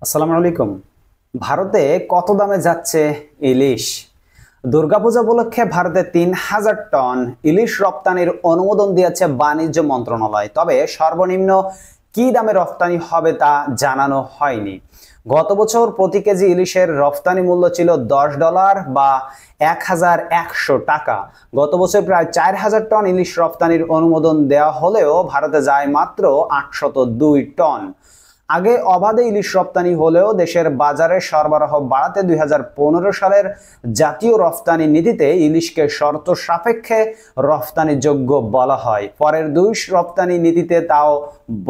আসসালামু আলাইকুম। ভারতে কত দামে যাচ্ছে ইলিশ? দুর্গাপূজা উপলক্ষে ভারতে ৩,০০০ টন ইলিশ রপ্তানির অনুমোদন দিয়েছে বাণিজ্য মন্ত্রণালয়। তবে সর্বনিম্ন কি দামে রপ্তানি হবে তা জানানো হয়নি। গত বছর প্রতি কেজি ইলিশের রপ্তানি মূল্য ছিল $10 বা ১,১০০ টাকা। গত বছর প্রায় ৪,০০০ টন ইলিশ রপ্তানির অনুমোদন দেওয়া হলেও ভারতে যায় মাত্র ৮০২ টন। আগে অবাধে ইলিশ রপ্তানি হলেও দেশের বাজারে সরবরাহ বাড়াতে ২০১৫ সালের জাতীয় রফতানি নীতিতে ইলিশকে শর্ত সাপেক্ষে রফতানিযোগ্য বলা হয়। পরের দুই রফতানি নীতিতে তাও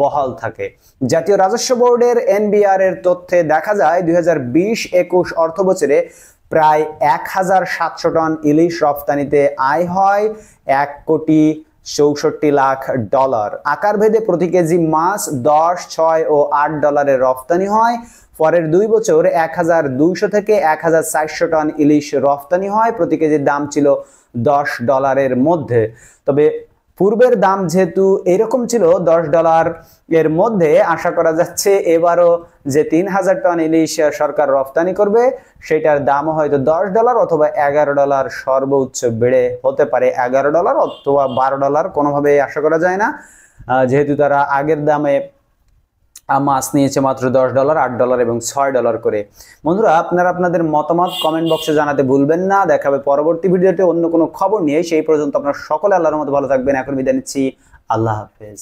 বহাল থাকে। জাতীয় রাজস্ব বোর্ডের এনবিআর এর তথ্যে দেখা যায় ২০২০-২১ অর্থবছরে প্রায় ১,৭০০ টন ইলিশ রফতানিতে আয় হয় $১,৬৪,০০,০০০। আকারভেদে প্রতি কেজি মাছ $10, $6 ও $8 রপ্তানি হয়। পরের 2 বছর ১,২০০ থেকে ১,৪০০ টন ইলিশ রপ্তানি হয়। প্রতি কেজির দাম ছিল $10 মধ্যে। তবে পূর্বের দাম যেহেতু এরকম ছিল $10 এর মধ্যে, আশা করা যাচ্ছে এবারও যে ৩,০০০ টন ইলিশ সরকার রপ্তানি করবে সেটার দামও হয়তো $10 অথবা $11, সর্বোচ্চ বেড়ে হতে পারে $11 অথবা $12, কোনোভাবে আশা করা যায় না, যেহেতু তারা আগের দামে মাছ নিয়েছে মাত্র $10, $8 এবং $6 করে। বন্ধুরা, আপনারা আপনাদের মতামত কমেন্ট বক্সে জানাতে ভুলবেন না। দেখা হবে পরবর্তী ভিডিওতে অন্য কোনো খবর নিয়ে। সেই পর্যন্ত আপনারা সকলে আল্লাহর রহমতে ভালো থাকবেন। এখন বিদায় নিচ্ছি। আল্লাহ হাফেজ।